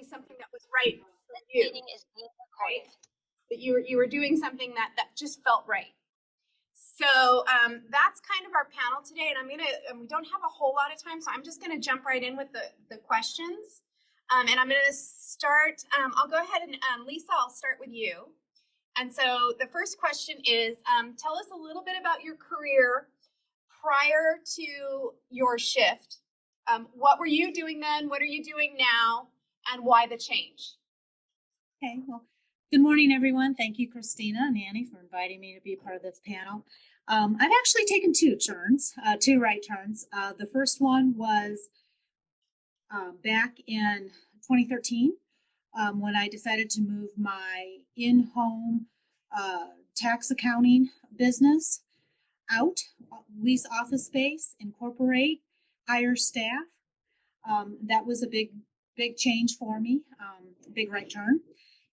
exactly something that was right for This you, meeting is being right? recorded. That you were doing something that just felt right. So that's kind of our panel today, and we don't have a whole lot of time, so I'm just gonna jump right in with the questions. And I'm gonna start, I'll go ahead and Lisa, I'll start with you. And so the first question is, tell us a little bit about your career prior to your shift. What were you doing then? What are you doing now? And why the change? Okay, well, good morning, everyone. Thank you, Christina and Annie, for inviting me to be a part of this panel. I've actually taken two right turns. The first one was back in 2013 when I decided to move my in-home tax accounting business out, lease office space, incorporate, hire staff. That was a big change for me, big right turn.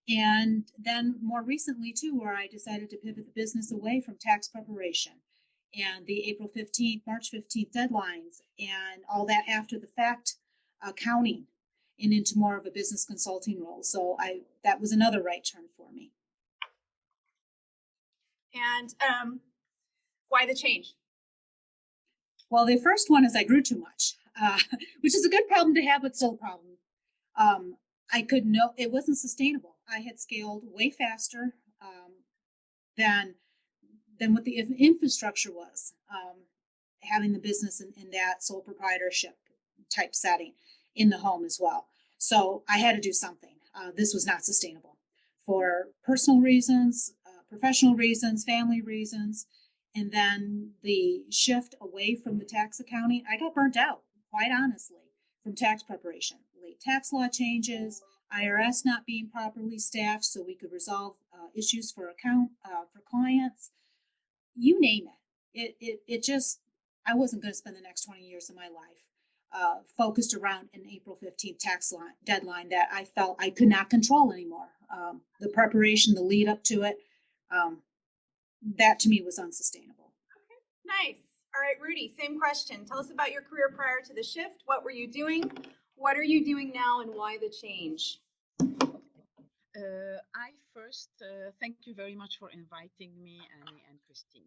And then more recently too, where I decided to pivot the business away from tax preparation and the April 15th, March 15th deadlines and all that after the fact accounting and into more of a business consulting role. So that was another right turn for me. And why the change? Well, the first one is I grew too much, which is a good problem to have, but still a problem. It wasn't sustainable. I had scaled way faster than what the infrastructure was, having the business in that sole proprietorship type setting in the home as well. So I had to do something. This was not sustainable for personal reasons, professional reasons, family reasons. And then the shift away from the tax accounting, I got burnt out, quite honestly, from tax preparation. Late tax law changes, IRS not being properly staffed so we could resolve issues for clients, you name it. It just, I wasn't going to spend the next 20 years of my life focused around an April 15th deadline that I felt I could not control anymore. The preparation, the lead up to it, that to me was unsustainable. Okay, nice. All right, Rudy, same question. Tell us about your career prior to the shift. What were you doing? What are you doing now, and why the change? I first thank you very much for inviting me, Annie and Christina.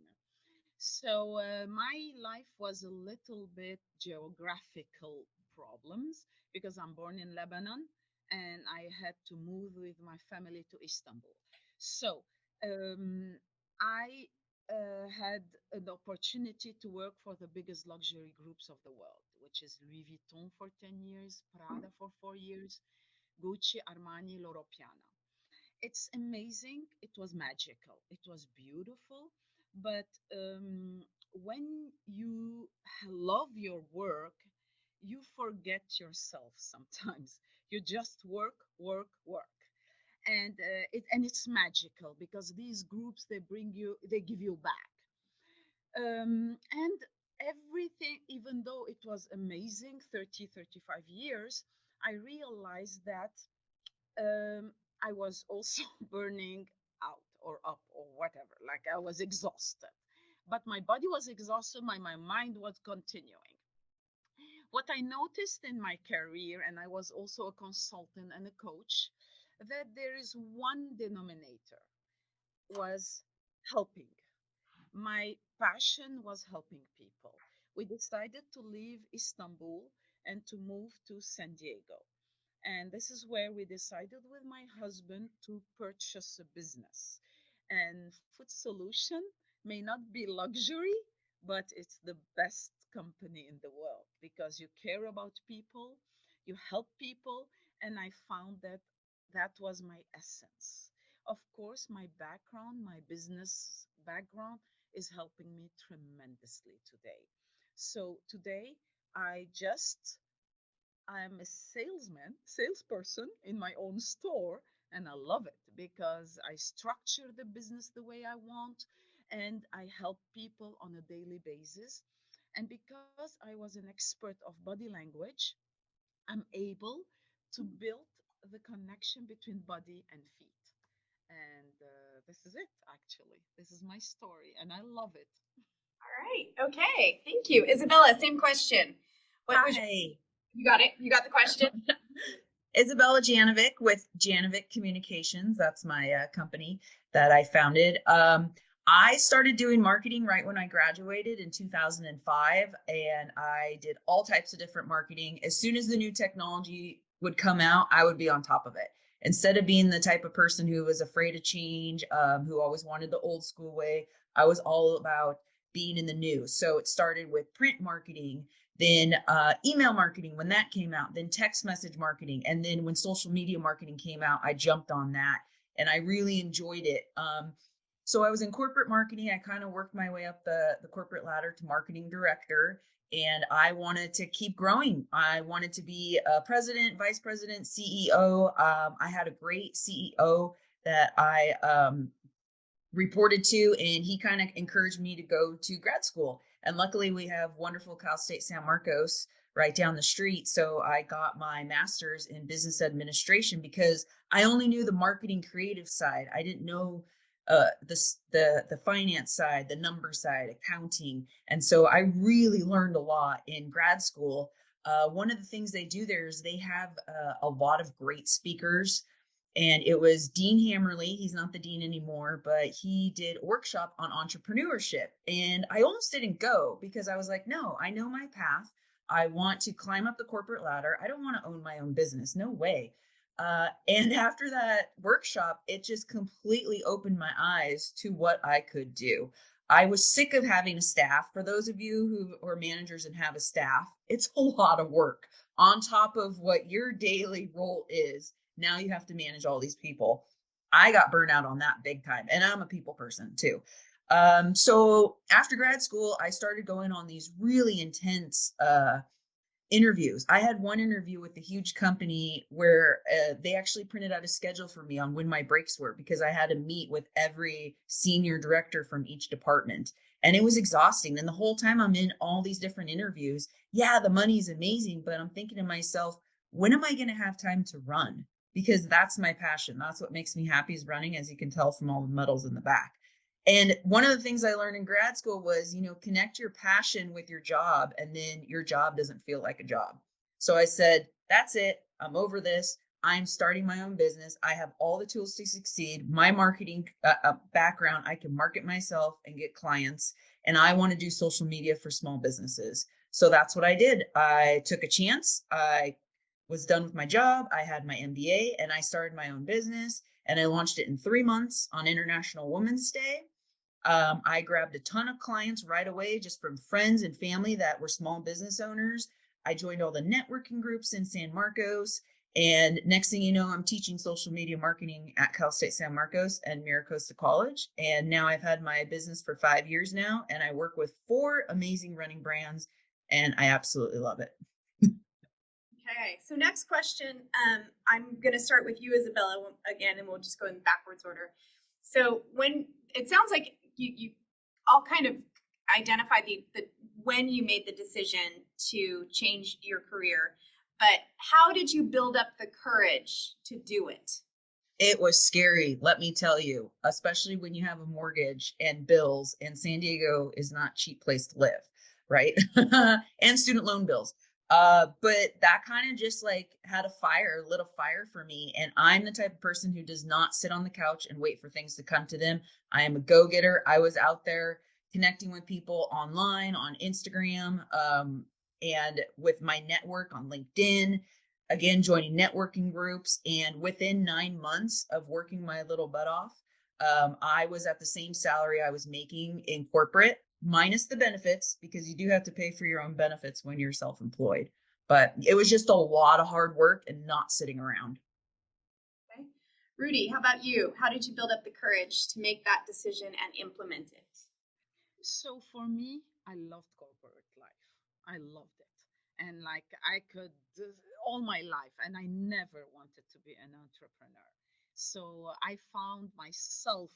So my life was a little bit geographical problems because I'm born in Lebanon and I had to move with my family to Istanbul. So I had an opportunity to work for the biggest luxury groups of the world, which is Louis Vuitton for 10 years, Prada for 4 years, Gucci, Armani, Loro Piana. It's amazing. It was magical. It was beautiful. But when you love your work, you forget yourself sometimes. You just work, work, work. And it's magical because these groups they give you back. And everything, even though it was amazing, 30, 35 years, I realized that I was also burning out or up or whatever. Like I was exhausted. But my body was exhausted, my mind was continuing. What I noticed in my career, and I was also a consultant and a coach, that there is one denominator was helping. My passion was helping people. We decided to leave Istanbul and to move to San Diego. And this is where we decided with my husband to purchase a business. And Food Solution may not be luxury, but it's the best company in the world because you care about people, you help people, and I found that that was my essence. Of course, my background, my business background is helping me tremendously today. So today I'm a salesperson in my own store, and I love it because I structure the business the way I want and I help people on a daily basis. And because I was an expert of body language, I'm able to build the connection between body and feet. And this is it, actually. This is my story, and I love it. All right. Okay. Thank you. Isabella, same question. Hi. You got it? You got the question? Isabella Janovic with Janovic Communications. That's my company that I founded. I started doing marketing right when I graduated in 2005, and I did all types of different marketing. As soon as the new technology would come out, I would be on top of it. Instead of being the type of person who was afraid of change, who always wanted the old school way, I was all about being in the new. So it started with print marketing, then email marketing when that came out, then text message marketing. And then when social media marketing came out, I jumped on that and I really enjoyed it. So I was in corporate marketing. I kind of worked my way up the corporate ladder to marketing director, and I wanted to keep growing. I wanted to be a president, vice president, CEO. I had a great CEO that I reported to, and he kind of encouraged me to go to grad school. And luckily, we have wonderful Cal State San Marcos right down the street. So I got my master's in business administration because I only knew the marketing creative side. I didn't know the finance side, the number side, accounting. And so I really learned a lot in grad school. One of the things they do there is they have a lot of great speakers, and it was Dean Hammerly. He's not the dean anymore, but he did a workshop on entrepreneurship. And I almost didn't go because I was like, no, I know my path. I want to climb up the corporate ladder. I don't want to own my own business. No way. And after that workshop, it just completely opened my eyes to what I could do. I was sick of having a staff. For those of you who are managers and have a staff, it's a lot of work on top of what your daily role is. Now you have to manage all these people. I got burnt out on that big time, and I'm a people person too. So after grad school, I started going on these really intense interviews. I had one interview with a huge company where they actually printed out a schedule for me on when my breaks were, because I had to meet with every senior director from each department. And it was exhausting. And the whole time I'm in all these different interviews, yeah, the money's amazing, but I'm thinking to myself, when am I going to have time to run? Because that's my passion. That's what makes me happy, is running, as you can tell from all the medals in the back. And one of the things I learned in grad school was, connect your passion with your job, and then your job doesn't feel like a job. So I said, that's it. I'm over this. I'm starting my own business. I have all the tools to succeed. My marketing background, I can market myself and get clients. And I want to do social media for small businesses. So that's what I did. I took a chance. I was done with my job. I had my MBA, and I started my own business, and I launched it in 3 months on International Women's Day. I grabbed a ton of clients right away, just from friends and family that were small business owners. I joined all the networking groups in San Marcos. And next thing you know, I'm teaching social media marketing at Cal State San Marcos and Mira Costa College. And now I've had my business for 5 years now, and I work with 4 amazing running brands, and I absolutely love it. Okay, so next question, I'm going to start with you, Isabella, again, and we'll just go in backwards order. So when it sounds like you all kind of identified the when you made the decision to change your career, but how did you build up the courage to do it? It was scary, let me tell you, especially when you have a mortgage and bills, and San Diego is not a cheap place to live, right? And student loan bills. But that kind of just like lit a fire for me. And I'm the type of person who does not sit on the couch and wait for things to come to them. I am a go-getter. I was out there connecting with people online, on Instagram, and with my network on LinkedIn, again, joining networking groups. And within 9 months of working my little butt off, I was at the same salary I was making in corporate, minus the benefits, because you do have to pay for your own benefits when you're self-employed. But it was just a lot of hard work and not sitting around. Okay. Rudy, how about you? How did you build up the courage to make that decision and implement it? So for me, I loved corporate life. I loved it. And like I could all my life, and I never wanted to be an entrepreneur. So I found myself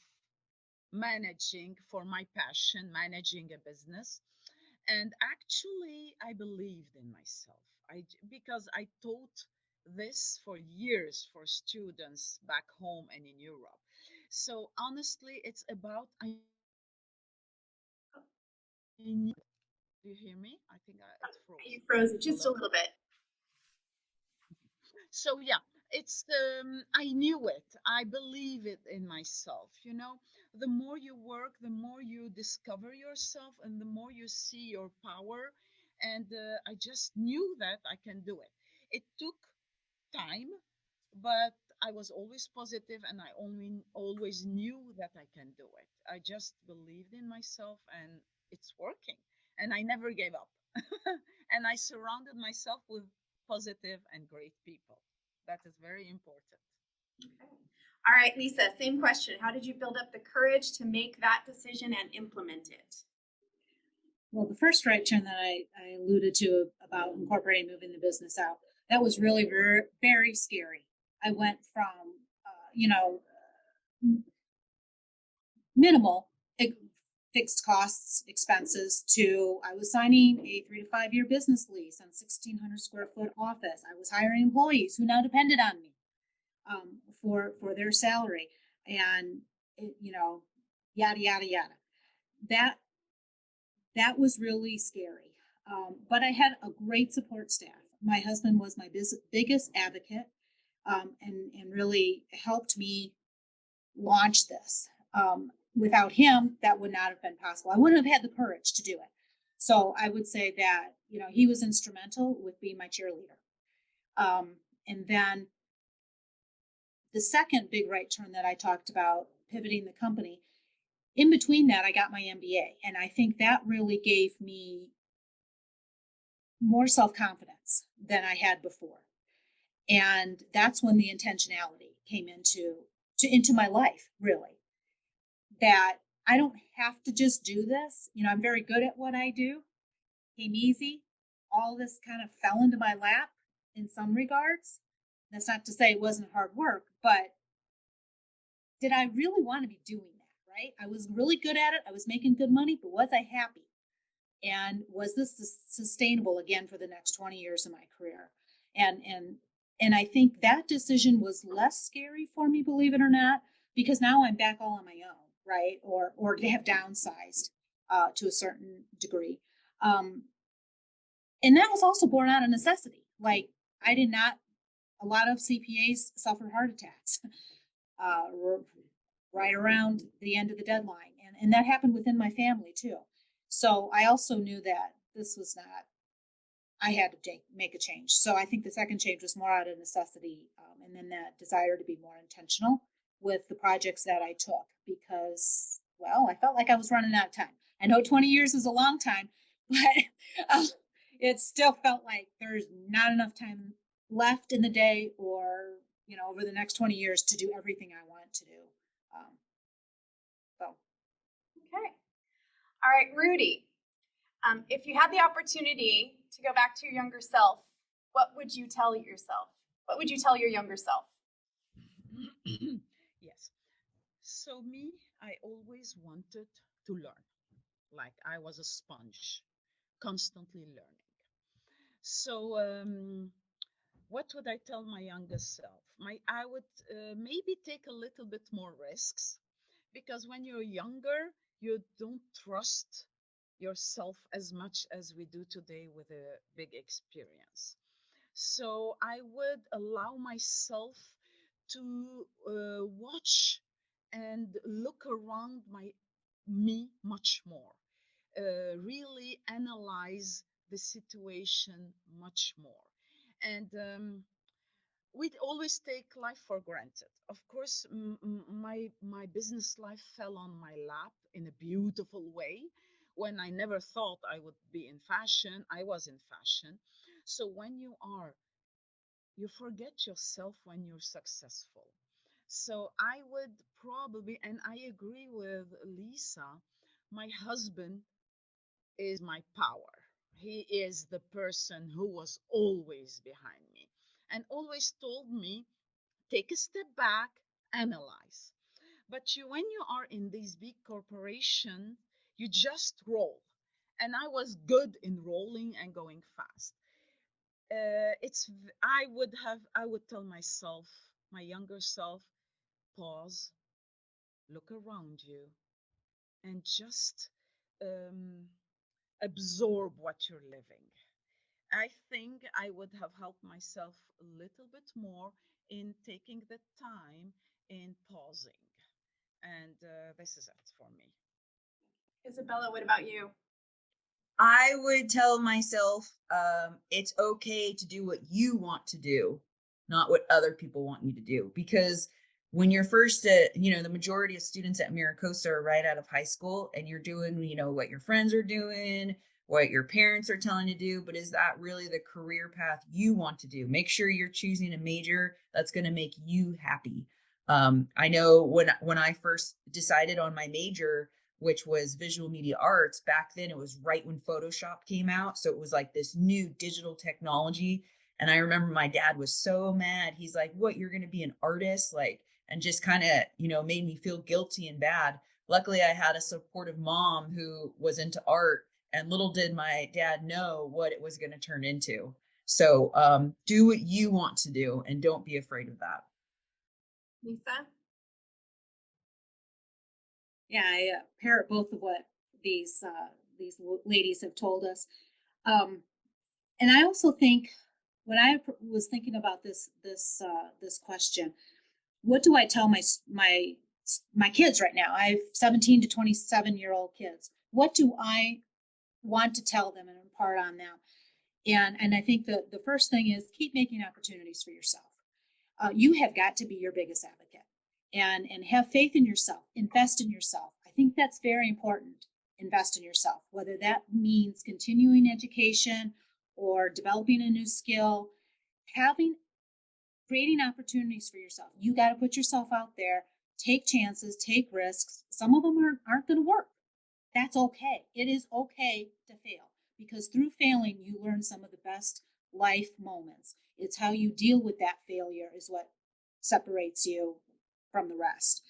managing for my passion, managing a business. And actually, I believed in myself. Because I taught this for years for students back home and in Europe. So honestly, it's about do you hear me? I think it froze. You froze it just a Hello? little bit. So yeah, it's I knew it. I believe it in myself. You know, the more you work, the more you discover yourself, and the more you see your power. And I just knew that I can do it. It took time, but I was always positive, and I only always knew that I can do it. I just believed in myself, and it's working. And I never gave up. And I surrounded myself with positive and great people. That is very important. All right, Lisa, same question. How did you build up the courage to make that decision and implement it? Well, the first right turn that I alluded to about incorporating moving the business out, that was really very, very scary. I went from, minimal fixed costs, expenses to I was signing a 3 to 5 year business lease on 1,600 square foot office. I was hiring employees who now depended on me for their salary, and yada yada yada. That that was really scary. But I had a great support staff. My husband was my biggest advocate, and really helped me launch this. Without him, that would not have been possible. I wouldn't have had the courage to do it. So I would say that he was instrumental with being my cheerleader. And then the second big right turn that I talked about, pivoting the company, in between that, I got my MBA. And I think that really gave me more self confidence than I had before. And that's when the intentionality came into my life, really. That I don't have to just do this. I'm very good at what I do. Came easy. All this kind of fell into my lap in some regards. That's not to say it wasn't hard work, but did I really want to be doing that, right? I was really good at it. I was making good money, but was I happy? And was this sustainable again for the next 20 years of my career? And I think that decision was less scary for me, believe it or not, because now I'm back all on my own, right? Or have downsized to a certain degree. And that was also born out of necessity. Like I did not. A lot of CPAs suffer heart attacks right around the end of the deadline, and that happened within my family too. So I also knew that this was not. I had to make a change. So I think the second change was more out of necessity, and then that desire to be more intentional with the projects that I took because, well, I felt like I was running out of time. I know 20 years is a long time, but it still felt like there's not enough time left in the day or, over the next 20 years to do everything I want to do. So. Okay. All right, Rudy. If you had the opportunity to go back to your younger self, what would you tell yourself? What would you tell your younger self? Yes. So me, I always wanted to learn. Like I was a sponge, constantly learning. So what would I tell my younger self? I would maybe take a little bit more risks because when you're younger, you don't trust yourself as much as we do today with a big experience. So I would allow myself to watch and look around me much more. Really analyze the situation much more. And we always take life for granted. Of course, my business life fell on my lap in a beautiful way. When I never thought I would be in fashion, I was in fashion. So when you forget yourself when you're successful. So I would probably, and I agree with Lisa, my husband is my power. He is the person who was always behind me and always told me, take a step back, analyze. But when you are in these big corporations, you just roll. And I was good in rolling and going fast. I would tell myself, my younger self, pause, look around you, and just um, absorb what you're living. I think I would have helped myself a little bit more in taking the time in pausing. And this is it for me. Isabella, what about you? I would tell myself it's okay to do what you want to do, not what other people want you to do. Because when you're first the majority of students at Miracosta are right out of high school and you're doing, what your friends are doing, what your parents are telling you to do. But is that really the career path you want to do? Make sure you're choosing a major that's going to make you happy. I know when I first decided on my major, which was visual media arts. Back then, it was right when Photoshop came out. So it was like this new digital technology. And I remember my dad was so mad. He's like, "What, you're going to be an artist?" Like, and just kind of, made me feel guilty and bad. Luckily, I had a supportive mom who was into art. And little did my dad know what it was going to turn into. So do what you want to do and don't be afraid of that. Lisa? Yeah, I parrot both of what these ladies have told us. Um, and I also think when I was thinking about this question, what do I tell my kids right now? I have 17 to 27-year-old kids. What do I want to tell them and impart on them? And I think the first thing is keep making opportunities for yourself. You have got to be your biggest advocate, and have faith in yourself. Invest in yourself. I think that's very important. Invest in yourself, whether that means continuing education or developing a new skill, creating opportunities for yourself. You got to put yourself out there, take chances, take risks. Some of them aren't going to work. That's okay. It is okay to fail, because through failing, you learn some of the best life moments. It's how you deal with that failure is what separates you from the rest.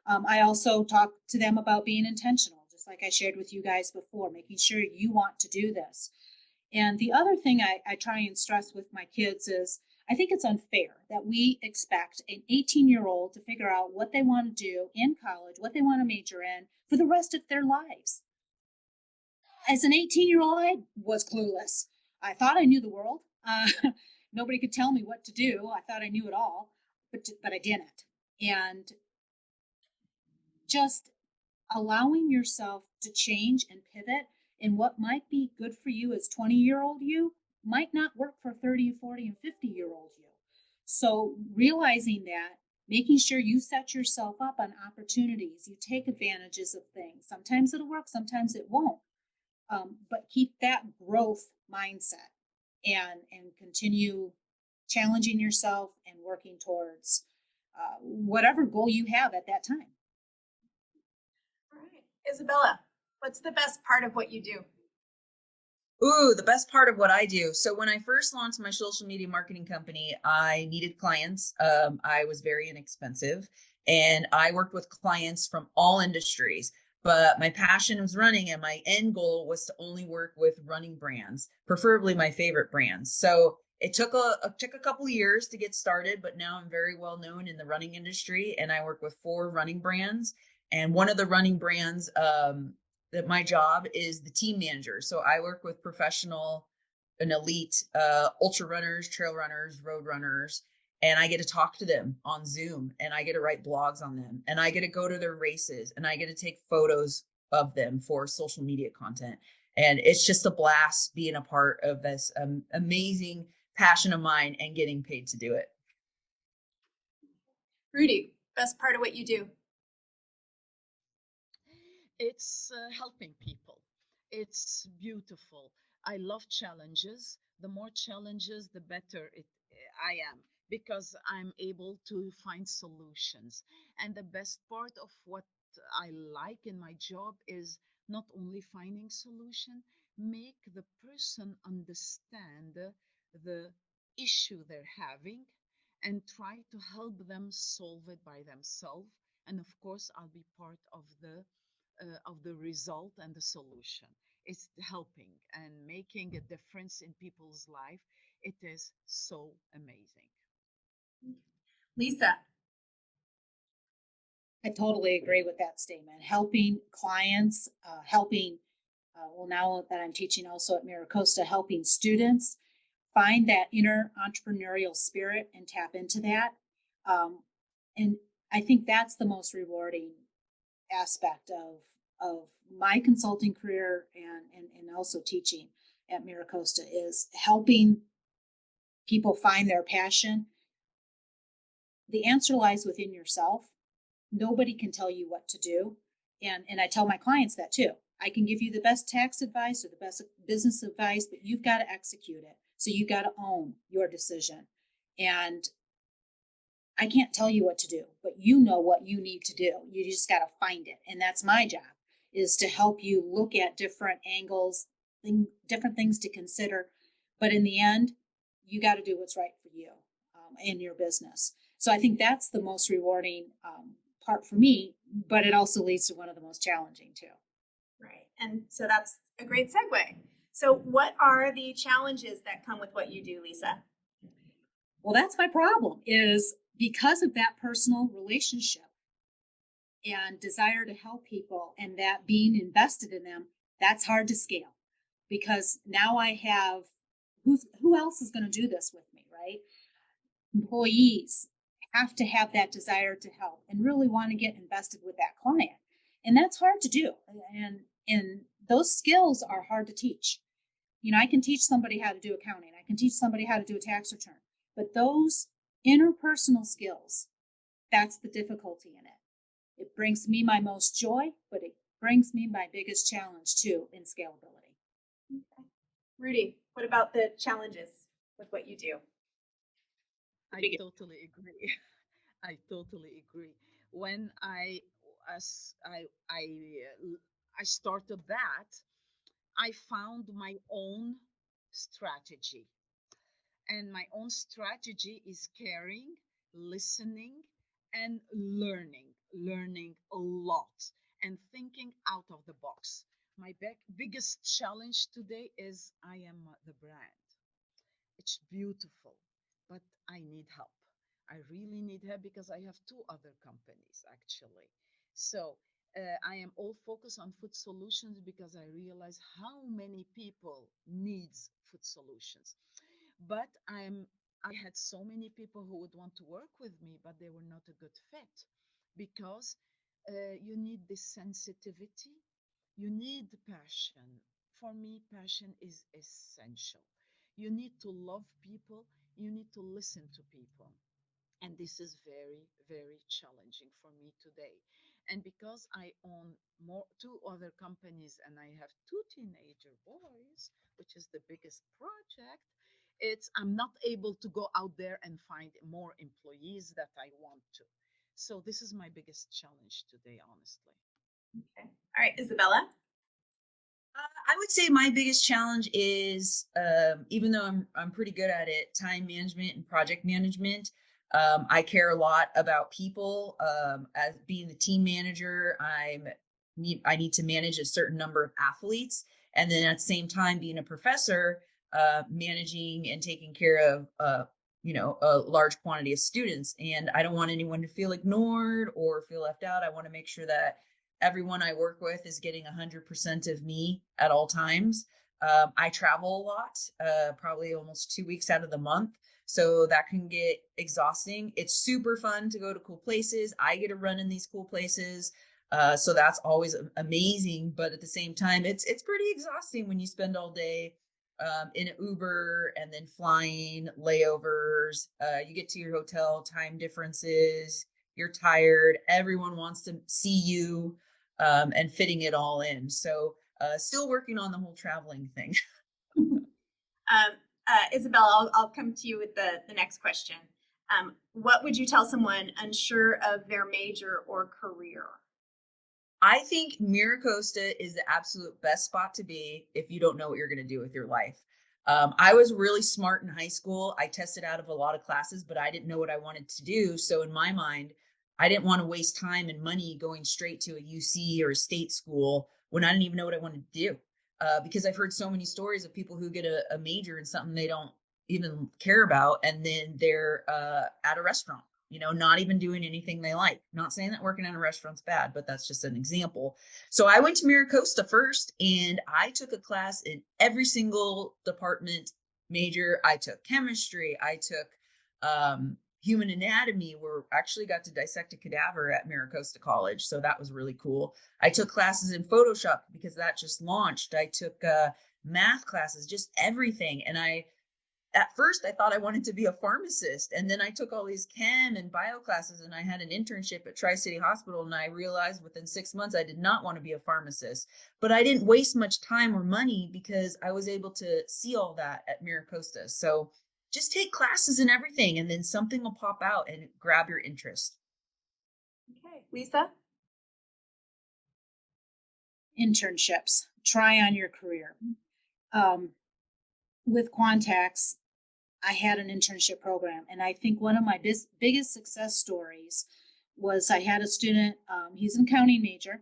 I also talk to them about being intentional, just like I shared with you guys before, making sure you want to do this. And the other thing I try and stress with my kids is I think it's unfair that we expect an 18-year-old to figure out what they want to do in college, what they want to major in for the rest of their lives. As an 18-year-old, I was clueless. I thought I knew the world. Nobody could tell me what to do. I thought I knew it all, but I didn't. And just allowing yourself to change and pivot, and what might be good for you as 20-year-old you might not work for 30, 40, and 50-year-old you. So realizing that, making sure you set yourself up on opportunities, you take advantages of things. Sometimes it'll work, sometimes it won't. But keep that growth mindset and continue challenging yourself and working towards whatever goal you have at that time. All right. Isabella, what's the best part of what you do? Ooh, the best part of what I do. So when I first launched my social media marketing company, I needed clients. I was very inexpensive and I worked with clients from all industries. But my passion was running, and my end goal was to only work with running brands, preferably my favorite brands. So it took a couple of years to get started, but now I'm very well known in the running industry, and I work with 4 running brands. And one of the running brands that my job is the team manager. So I work with professional and elite ultra runners, trail runners, road runners, and I get to talk to them on Zoom, and I get to write blogs on them, and I get to go to their races, and I get to take photos of them for social media content. And it's just a blast being a part of this amazing passion of mine and getting paid to do it. Rudy, best part of what you do? It's helping people. It's beautiful. I love challenges. The more challenges, the better I am, because I'm able to find solutions. And the best part of what I like in my job is not only finding solution, make the person understand the issue they're having and try to help them solve it by themselves. And of course, I'll be part of the result and the solution. It's helping and making a difference in people's life. It is so amazing. Lisa? I totally agree with that statement. Helping clients, helping, well, now that I'm teaching also at Miracosta, helping students find that inner entrepreneurial spirit and tap into that. And I think that's the most rewarding aspect of my consulting career and also teaching at MiraCosta is helping people find their passion. The answer lies within yourself. Nobody can tell you what to do. And I tell my clients that too. I can give you the best tax advice or the best business advice, but you've got to execute it. So you've got to own your decision. And I can't tell you what to do, but you know what you need to do. You just got to find it. And that's my job, is to help you look at different angles, different things to consider. But in the end, you got to do what's right for you in your business. So I think that's the most rewarding part for me, but it also leads to one of the most challenging too. Right. And so that's a great segue. So what are the challenges that come with what you do, Lisa? Well, that's my problem, is because of that personal relationship and desire to help people and that being invested in them, that's hard to scale, because now I have who else is going to do this with me, right? Employees have to have that desire to help and really want to get invested with that client. And that's hard to do. And those skills are hard to teach. You know, I can teach somebody how to do accounting. I can teach somebody how to do a tax return. But those interpersonal skills, that's the difficulty in it. It brings me my most joy, but it brings me my biggest challenge too in scalability. Okay. Rudy, what about the challenges with what you do? I totally agree. I totally agree. When I started that, I found my own strategy. And my own strategy is caring, listening, and learning a lot, and thinking out of the box. My biggest challenge today is I am the brand. It's beautiful, but I need help. I really need help because I have two other companies actually. So I am all focused on food solutions because I realize how many people needs food solutions. But I had so many people who would want to work with me, but they were not a good fit because you need this sensitivity, you need passion. For me, passion is essential. You need to love people, you need to listen to people. And this is very, very challenging for me today. And because I own two other companies and I have two teenager boys, which is the biggest project, I'm not able to go out there and find more employees that I want to. So this is my biggest challenge today, honestly. Okay. All right, Isabella. I would say my biggest challenge is, even though I'm pretty good at it, time management and project management. I care a lot about people. As being the team manager, I need to manage a certain number of athletes, and then at the same time, being a professor, managing and taking care of a large quantity of students. And I don't want anyone to feel ignored or feel left out. I want to make sure that everyone I work with is getting 100% of me at all times. I travel a lot, probably almost 2 weeks out of the month. So that can get exhausting. It's super fun to go to cool places. I get to run in these cool places. So that's always amazing. But at the same time, it's pretty exhausting when you spend all day in an Uber and then flying, layovers. You get to your hotel, time differences. You're tired. Everyone wants to see you. And fitting it all in. So still working on the whole traveling thing. Isabella, I'll come to you with the next question. What would you tell someone unsure of their major or career? I think MiraCosta is the absolute best spot to be if you don't know what you're going to do with your life. I was really smart in high school. I tested out of a lot of classes, but I didn't know what I wanted to do. So in my mind, I didn't want to waste time and money going straight to a UC or a state school when I didn't even know what I wanted to do. Because I've heard so many stories of people who get a major in something they don't even care about, and then they're at a restaurant, not even doing anything they like. Not saying that working in a restaurant's bad, but that's just an example. So I went to MiraCosta first, and I took a class in every single department major. I took chemistry. I took human anatomy. We actually got to dissect a cadaver at Miracosta College, so that was really cool. I took classes in Photoshop because that just launched. I took math classes, just everything. And at first I thought I wanted to be a pharmacist, and then I took all these chem and bio classes, and I had an internship at Tri-City Hospital, and I realized within 6 months I did not want to be a pharmacist. But I didn't waste much time or money because I was able to see all that at Miracosta. So just take classes and everything, and then something will pop out and grab your interest. Okay, Lisa? Internships. Try on your career. With Quantax, I had an internship program, and I think one of my biggest success stories was I had a student, he's an accounting major,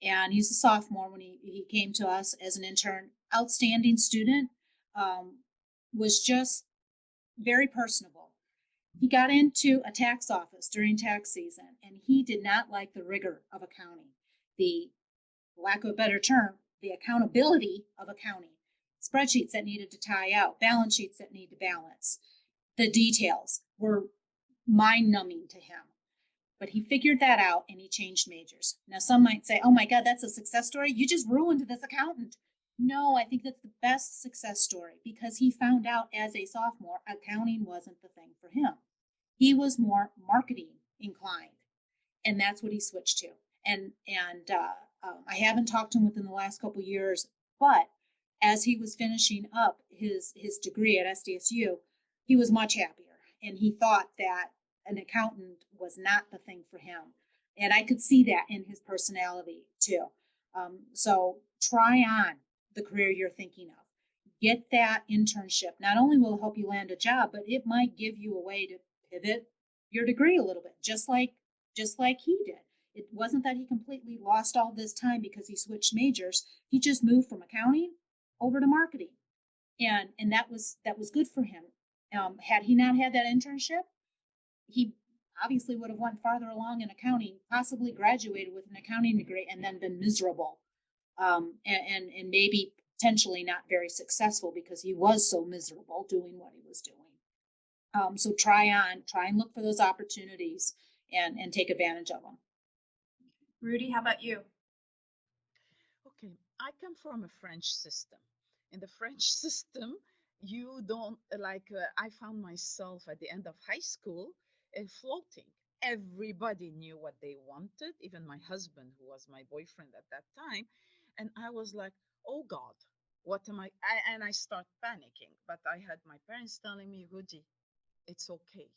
and he's a sophomore when he came to us as an intern. Outstanding student, was just very personable. He got into a tax office during tax season, and he did not like the rigor of accounting. The lack of a better term, the accountability of accounting. Spreadsheets that needed to tie out, balance sheets that need to balance. The details were mind-numbing to him. But he figured that out and he changed majors. Now, some might say, oh my God, that's a success story. You just ruined this accountant. No, I think that's the best success story because he found out as a sophomore, accounting wasn't the thing for him. He was more marketing inclined, and that's what he switched to. And I haven't talked to him within the last couple of years, but as he was finishing up his degree at SDSU, he was much happier, and he thought that an accountant was not the thing for him. And I could see that in his personality too. So try on the career you're thinking of. Get that internship. Not only will it help you land a job, but it might give you a way to pivot your degree a little bit, just like he did. It wasn't that he completely lost all this time because he switched majors. He just moved from accounting over to marketing, and that was good for him. Had he not had that internship, he obviously would have went farther along in accounting, possibly graduated with an accounting degree, and then been miserable, and maybe potentially not very successful because he was so miserable doing what he was doing. So try and look for those opportunities and take advantage of them. Rudy, how about you? Okay, I come from a French system. In the French system, you don't I found myself at the end of high school floating. Everybody knew what they wanted, even my husband, who was my boyfriend at that time. And I was like, oh God, what am and I start panicking. But I had my parents telling me, Rudy, it's okay.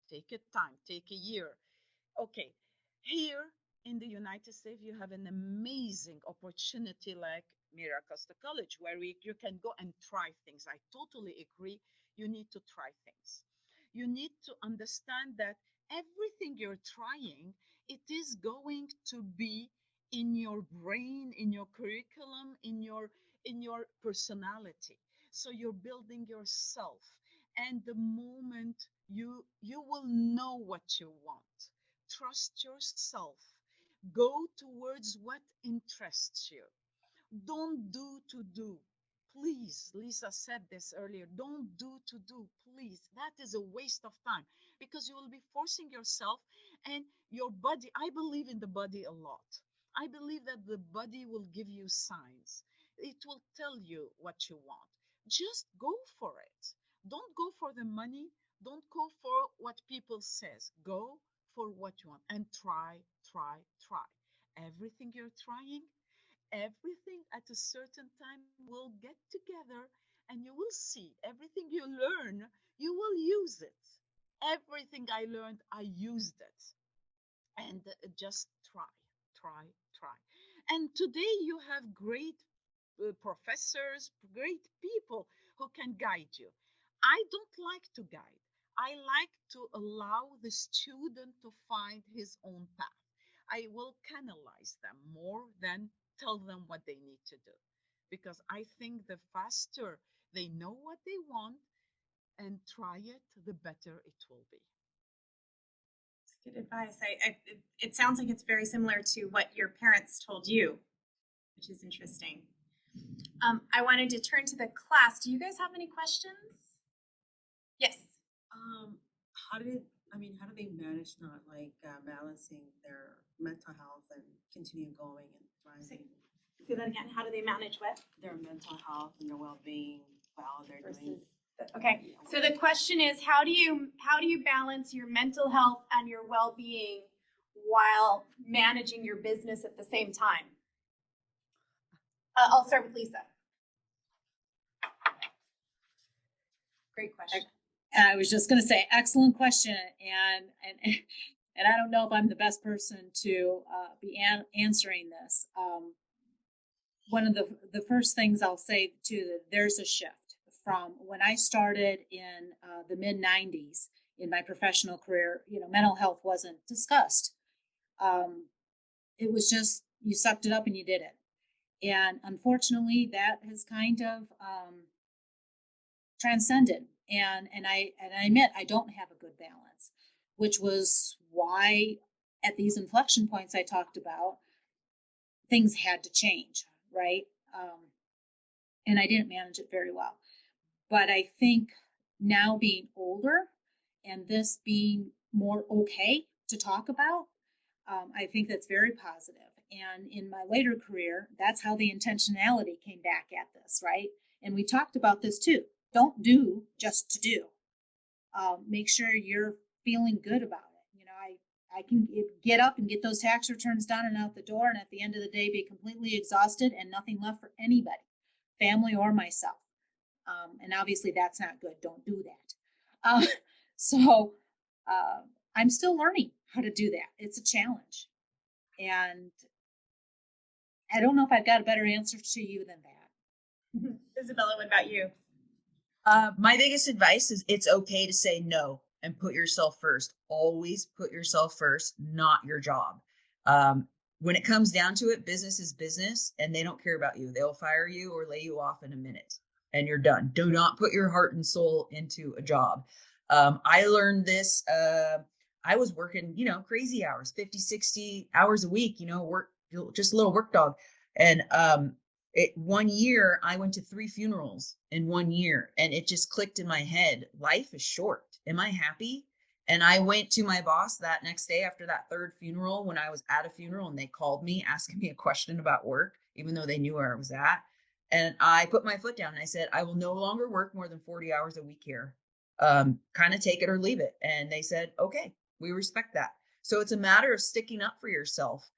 Take your time, take a year. Okay, here in the United States, you have an amazing opportunity like Miracosta College, where you can go and try things. I totally agree. You need to try things. You need to understand that everything you're trying, it is going to be in your brain, in your curriculum, in your personality. So you're building yourself. And the moment you will know what you want. Trust yourself. Go towards what interests you. Don't do to do. Please, Lisa said this earlier. Don't do to do. Please. That is a waste of time because you will be forcing yourself and your body. I believe in the body a lot. I believe that the body will give you signs. It will tell you what you want. Just go for it. Don't go for the money. Don't go for what people says. Go for what you want and try. Everything you're trying, everything at a certain time will get together and you will see everything you learn, you will use it. Everything I learned, I used it. And just try. And today you have great professors, great people who can guide you. I don't like to guide. I like to allow the student to find his own path. I will canalize them more than tell them what they need to do. Because I think the faster they know what they want and try it, the better it will be. That's good advice. It sounds like it's very similar to what your parents told you, which is interesting. I wanted to turn to the class. Do you guys have any questions? Yes. How how do they manage not balancing their mental health and continue going and thriving? Say that again. How do they manage what? Their mental health and their well-being while they're doing. Okay. So the question is, how do you balance your mental health and your well-being while managing your business at the same time? I'll start with Lisa. Great question. I was just going to say, excellent question, and I don't know if I'm the best person to be answering this. One of the first things I'll say too, that there's a shift from when I started in the mid '90s in my professional career. Mental health wasn't discussed. It was just you sucked it up and you did it. And unfortunately, that has kind of transcended. And I admit I don't have a good balance, which was why at these inflection points I talked about, things had to change, right? And I didn't manage it very well. But I think now being older and this being more okay to talk about, I think that's very positive. And in my later career, that's how the intentionality came back at this, right? And we talked about this too. Don't do just to do. Make sure you're feeling good about it. I can get up and get those tax returns done and out the door, and at the end of the day, be completely exhausted and nothing left for anybody, family or myself. And obviously, that's not good. Don't do that. So I'm still learning how to do that. It's a challenge. And I don't know if I've got a better answer to you than that. Isabella, what about you? My biggest advice is it's okay to say no and put yourself first. Always put yourself first, not your job. When it comes down to it, business is business and they don't care about you. They'll fire you or lay you off in a minute and you're done. Do not put your heart and soul into a job. I learned this. I was working, crazy hours, 50, 60 hours a week, work, just a little work dog. And 1 year, I went to 3 funerals in 1 year, and it just clicked in my head. Life is short. Am I happy? And I went to my boss that next day after that 3rd funeral when I was at a funeral, and they called me asking me a question about work, even though they knew where I was at. And I put my foot down and I said, I will no longer work more than 40 hours a week here. Kind of take it or leave it. And they said, okay, we respect that. So it's a matter of sticking up for yourself.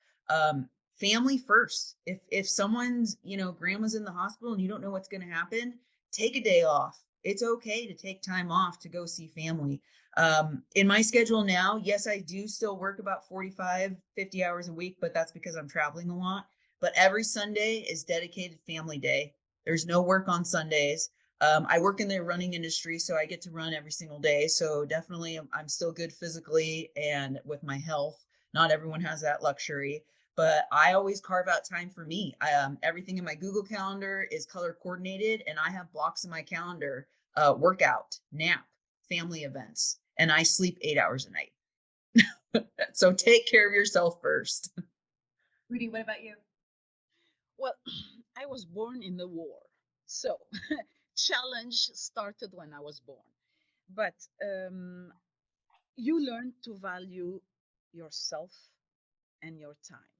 Family first. If someone's, grandma's in the hospital and you don't know what's going to happen, take a day off. It's okay to take time off to go see family. In my schedule now, yes, I do still work about 45, 50 hours a week, but that's because I'm traveling a lot. But every Sunday is dedicated family day. There's no work on Sundays. I work in the running industry, so I get to run every single day. So definitely I'm still good physically and with my health. Not everyone has that luxury, but I always carve out time for me. Everything in my Google Calendar is color coordinated, and I have blocks in my calendar, workout, nap, family events, and I sleep 8 hours a night. So take care of yourself first. Rudy, what about you? Well, I was born in the war, so challenge started when I was born. But you learn to value yourself and your time.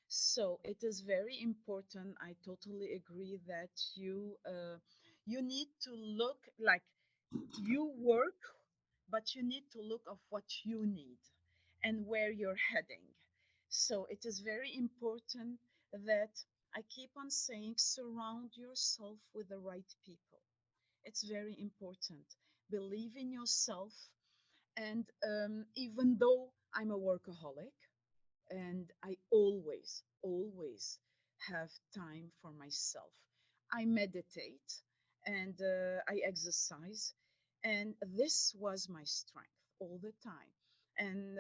So it is very important. I totally agree that you need to look like you work, but you need to look of what you need and where you're heading. So it is very important that I keep on saying surround yourself with the right people. It's very important. Believe in yourself. And even though I'm a workaholic, and I always have time for myself. I meditate and I exercise, and this was my strength all the time. And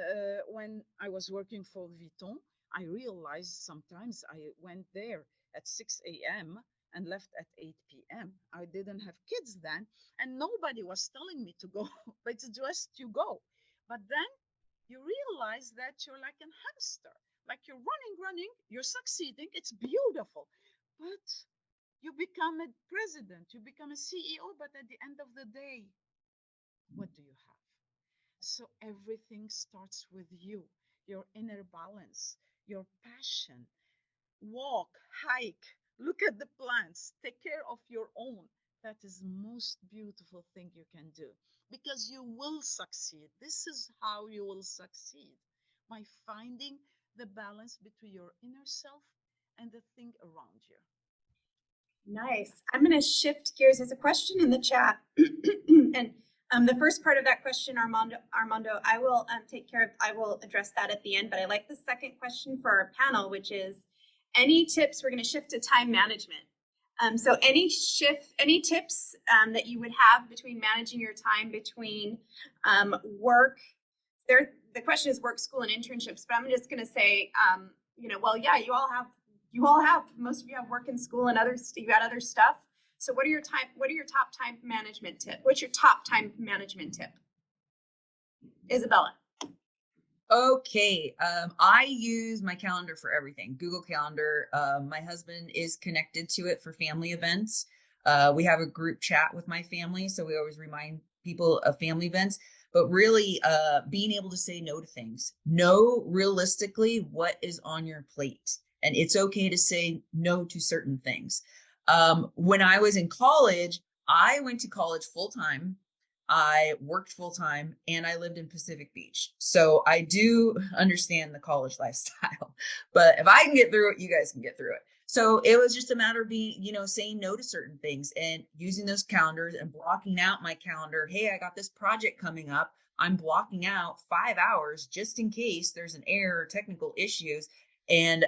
when I was working for Vuitton, I realized sometimes I went there at 6 a.m. and left at 8 p.m. I didn't have kids then, and nobody was telling me to go, but it's just you go. But then you realize that you're like a hamster, like you're running, you're succeeding, it's beautiful. But you become a president, you become a CEO, but at the end of the day, What do you have? So everything starts with you, your inner balance, your passion. Walk, hike, look at the plants, take care of your own. That is the most beautiful thing you can do because you will succeed. This is how you will succeed by finding the balance between your inner self and the thing around you. Nice. I'm going to shift gears. There's a question in the chat. And the first part of that question, Armando, I will take care of, I will address that at the end, but I like the second question for our panel, which is any tips, we're going to shift to time management. So any tips that you would have between managing your time between work, the question is work, school, and internships, but I'm just going to say, well, yeah, you all have, most of you have work and school and others, you got other stuff. So what are your top time management tip? What's your top time management tip? Isabella. Okay, I use my calendar for everything. Google Calendar. My husband is connected to it for family events. We have a group chat with my family, so we always remind people of family events. But really, being able to say no to things. Know realistically what is on your plate, and it's okay to say no to certain things. When I was in college, I went to college full time. I worked full time and I lived in Pacific Beach. So I do understand the college lifestyle. But if I can get through it, you guys can get through it. So it was just a matter of being, saying no to certain things and using those calendars and blocking out my calendar. Hey, I got this project coming up. I'm blocking out 5 hours just in case there's an error or technical issues. And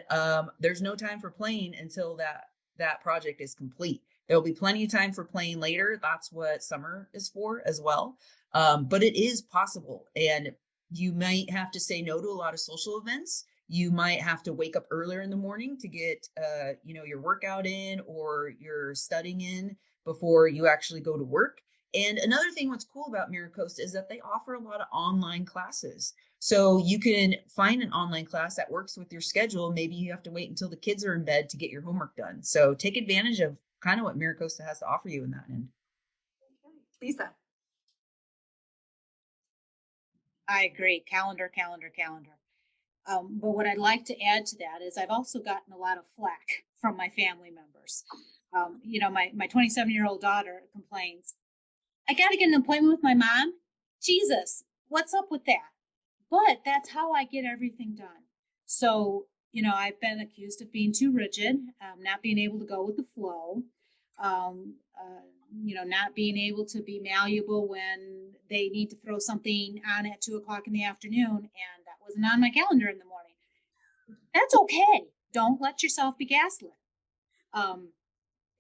there's no time for playing until that project is complete. There'll be plenty of time for playing later. That's what summer is for as well. But it is possible. And you might have to say no to a lot of social events. You might have to wake up earlier in the morning to get, your workout in or your studying in before you actually go to work. And another thing, what's cool about MiraCosta is that they offer a lot of online classes. So you can find an online class that works with your schedule. Maybe you have to wait until the kids are in bed to get your homework done. So take advantage of kind of what MiraCosta has to offer you in that end. Lisa. I agree. Calendar. But what I'd like to add to that is I've also gotten a lot of flack from my family members. My 27-year-old daughter complains, I got to get an appointment with my mom. Jesus, what's up with that? But that's how I get everything done. So, I've been accused of being too rigid, not being able to go with the flow, not being able to be malleable when they need to throw something on at 2:00 in the afternoon and that wasn't on my calendar in the morning. That's okay. Don't let yourself be gaslit.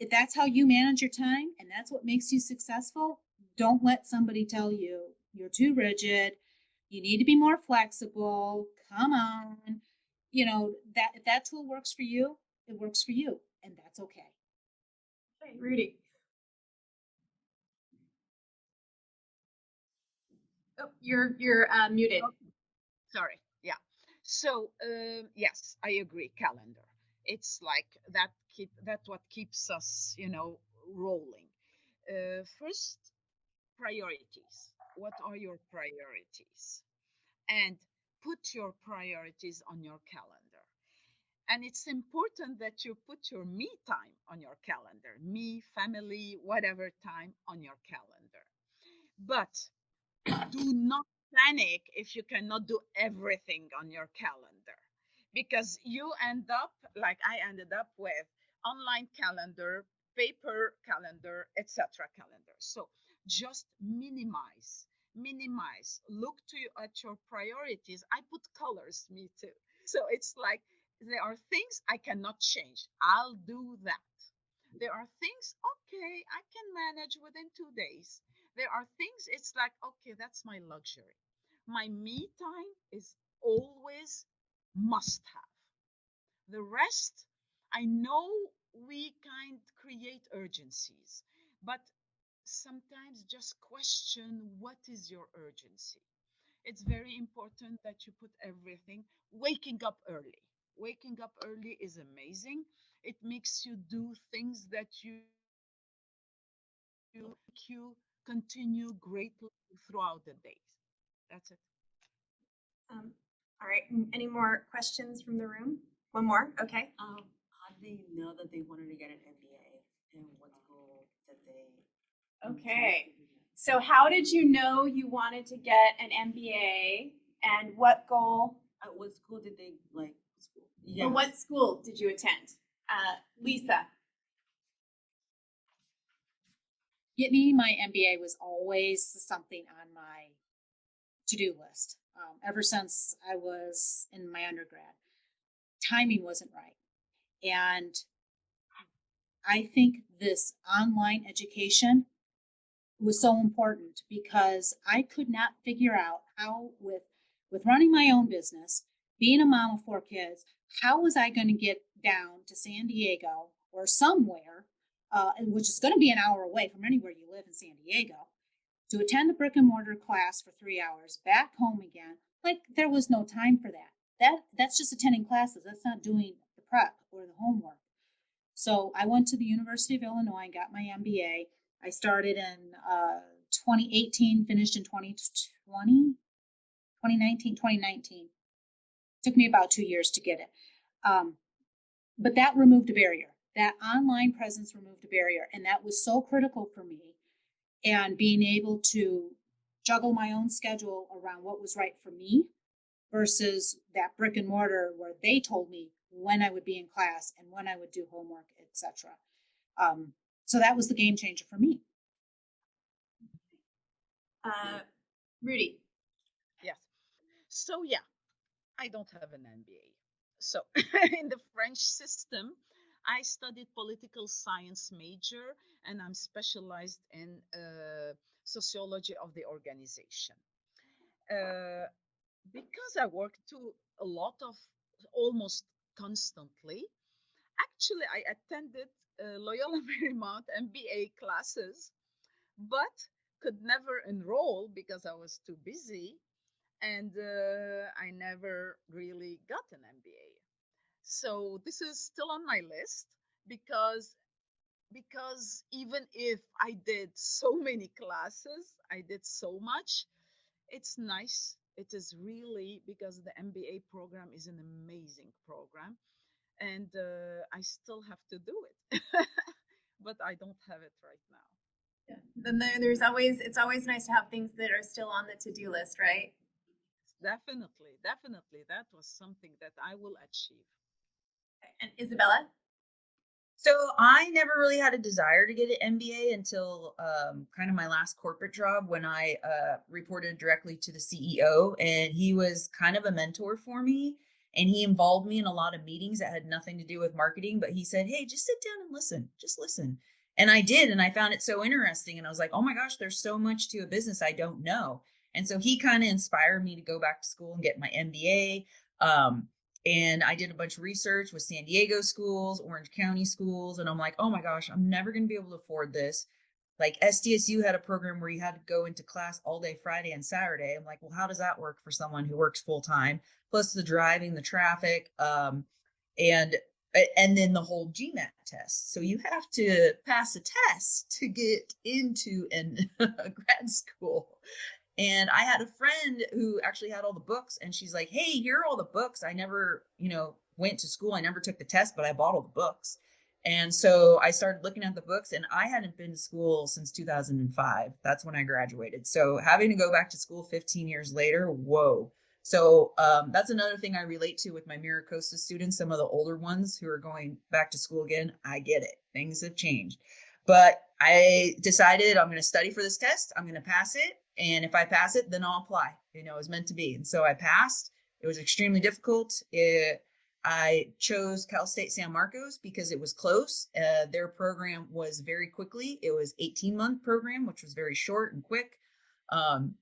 If that's how you manage your time and that's what makes you successful, don't let somebody tell you you're too rigid. You need to be more flexible. Come on. That if that tool works for you, it works for you, and that's okay. Okay, Rudy. Oh, you're muted. Okay. Sorry. Yeah. So yes, I agree. Calendar. It's like that's what keeps us, rolling. First, priorities. What are your priorities? And put your priorities on your calendar. And it's important that you put your me time on your calendar, me, family, whatever time on your calendar. But do not panic if you cannot do everything on your calendar because you end up like I ended up with online calendar, paper calendar, etc. calendar. So just minimize, look at your priorities. I put colors, me too. So it's like there are things I cannot change, I'll do that. There are things, okay, I can manage within 2 days. There are things, it's like, okay, that's my luxury. My me time is always must have. The rest, I know we kind create urgencies, but sometimes just question what is your urgency. It's very important that you put everything. Waking up early. Waking up early is amazing. It makes you do things that you continue greatly throughout the days. That's it. All right, any more questions from the room? One more, okay. How did they know that they wanted to get an MBA, and what goal did they? Okay. So how did you know you wanted to get an MBA, and what goal At what school did they like? School? or what school did you attend? Lisa. Getting my MBA was always something on my to-do list. Ever since I was in my undergrad, timing wasn't right. And I think this online education was so important because I could not figure out how with running my own business, being a mom of 4 kids, how was I going to get down to San Diego or somewhere, which is going to be an hour away from anywhere you live in San Diego, to attend a brick and mortar class for 3 hours, back home again. Like, there was no time for that. That's just attending classes. That's not doing the prep or the homework. So I went to the University of Illinois and got my MBA. I started in 2018, finished in 2020, 2019. Took me about 2 years to get it. But that removed a barrier. That online presence removed a barrier. And that was so critical for me. And being able to juggle my own schedule around what was right for me versus that brick and mortar where they told me when I would be in class and when I would do homework, etc. So that was the game changer for me. Rudy. Yes. So yeah, I don't have an MBA. So in the French system, I studied political science major, and I'm specialized in sociology of the organization. Because I worked to a lot of almost constantly, actually I attended Loyola Marymount MBA classes, but could never enroll because I was too busy, and I never really got an MBA. So this is still on my list because even if I did so many classes, I did so much, it's nice. It is really because the MBA program is an amazing program, and I still have to do it, but I don't have it right now. Yeah. Then it's always nice to have things that are still on the to-do list, right? Definitely, definitely. That was something that I will achieve. Okay. And Isabella? So I never really had a desire to get an MBA until kind of my last corporate job when I reported directly to the CEO, and he was kind of a mentor for me, and he involved me in a lot of meetings that had nothing to do with marketing, but he said, "Hey, just sit down and listen, just listen." And I did, and I found it so interesting, and I was like, "Oh my gosh, there's so much to a business I don't know." And so he kind of inspired me to go back to school and get my MBA. And I did a bunch of research with San Diego schools, Orange County schools, and I'm like, oh my gosh, I'm never going to be able to afford this. Like SDSU had a program where you had to go into class all day Friday and Saturday. I'm like, well, how does that work for someone who works full time? Plus the driving, the traffic, and then the whole GMAT test. So you have to pass a test to get into a grad school. And I had a friend who actually had all the books, and she's like, "Hey, here are all the books. I never, went to school. I never took the test, but I bought all the books." And so I started looking at the books, and I hadn't been to school since 2005. That's when I graduated. So having to go back to school 15 years later, whoa. So that's another thing I relate to with my MiraCosta students, some of the older ones who are going back to school again. I get it. Things have changed. But I decided I'm going to study for this test. I'm going to pass it. And if I pass it, then I'll apply. It was meant to be. And so I passed. It was extremely difficult. I chose Cal State San Marcos because it was close. Their program was very quickly. It was 18-month program, which was very short and quick. And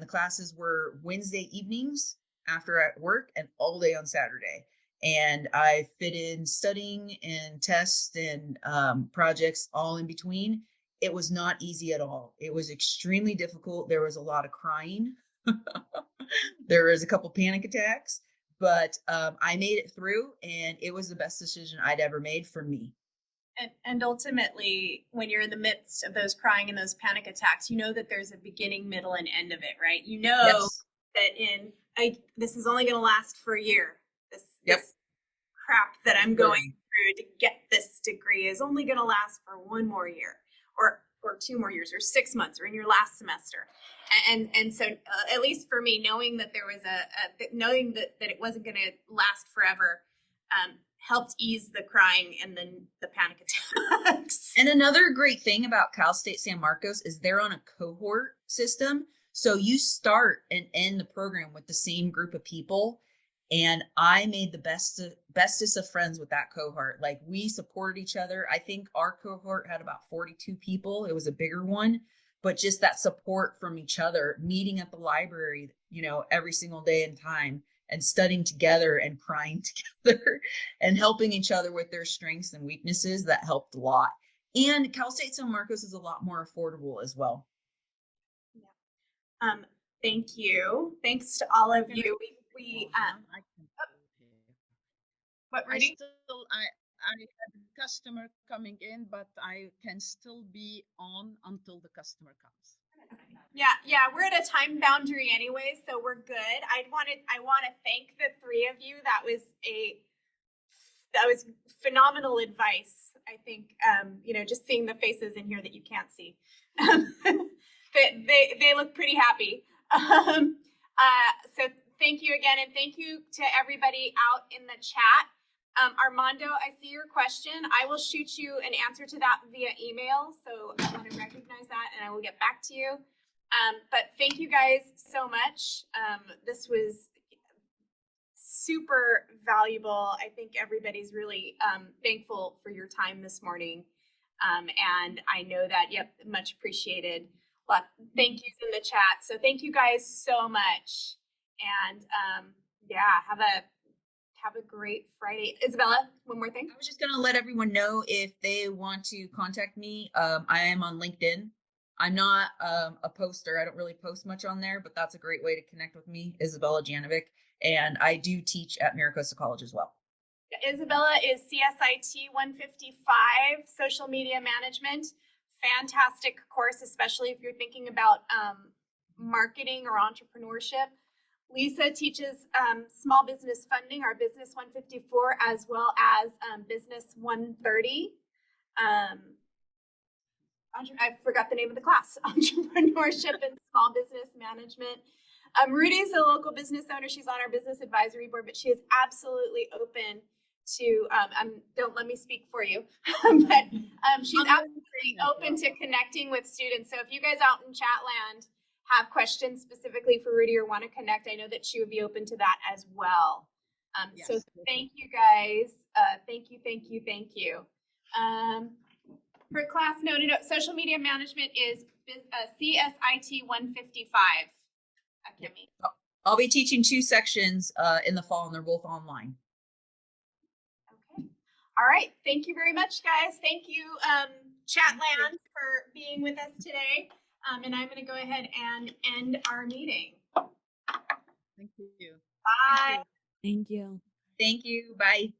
the classes were Wednesday evenings after at work and all day on Saturday. And I fit in studying and tests and projects all in between. It was not easy at all. It was extremely difficult. There was a lot of crying. There was a couple panic attacks, but I made it through, and it was the best decision I'd ever made for me. And ultimately, when you're in the midst of those crying and those panic attacks, you know that there's a beginning, middle, and end of it, right? You know Yes. that this is only going to last for a year. Yep. This crap that I'm going through to get this degree is only going to last for one more year, or 2 more years, or 6 months, or in your last semester. And so, at least for me, knowing that there was knowing that it wasn't going to last forever, helped ease the crying and then the panic attacks. And another great thing about Cal State San Marcos is they're on a cohort system. So you start and end the program with the same group of people. And I made the bestest of friends with that cohort. Like, we supported each other. I think our cohort had about 42 people. It was a bigger one, but just that support from each other, meeting at the library, every single day and time, and studying together and crying together and helping each other with their strengths and weaknesses, that helped a lot. And Cal State San Marcos is a lot more affordable as well. Yeah. Thank you. Thanks to all of you. We I can still hear. what, I Rudy? had a customer coming in, but I can still be on until the customer comes. Yeah, we're at a time boundary anyway, so we're good. I want to thank the 3 of you. That was phenomenal advice. I think, just seeing the faces in here that you can't see, they look pretty happy. So thank you again, and thank you to everybody out in the chat. Armando, I see your question. I will shoot you an answer to that via email, so I want to recognize that, and I will get back to you. But thank you guys so much. This was super valuable. I think everybody's really thankful for your time this morning. And I know that, much appreciated. Thank yous in the chat. So thank you guys so much. And have a great Friday. Isabella, one more thing. I was just going to let everyone know, if they want to contact me, I am on LinkedIn. I'm not a poster. I don't really post much on there, but that's a great way to connect with me, Isabella Janovic. And I do teach at Maricosta College as well. Isabella is CSIT 155, Social Media Management. Fantastic course, especially if you're thinking about marketing or entrepreneurship. Lisa teaches small business funding, our Business 154, as well as Business 130. I forgot the name of the class, Entrepreneurship and Small Business Management. Rudy's a local business owner. She's on our business advisory board, but she is absolutely open to, don't let me speak for you, but she's absolutely open to connecting with students. So if you guys out in chat land have questions specifically for Rudy or want to connect, I know that she would be open to that as well. Yes. So thank you guys. Thank you. For class, no. Social media management is CSIT 155. Kimmy. I'll be teaching 2 sections in the fall, and they're both online. Okay. All right. Thank you very much, guys. Thank you, Chatland, for being with us today. And I'm going to go ahead and end our meeting. Thank you. Bye. Thank you. Thank you. Bye.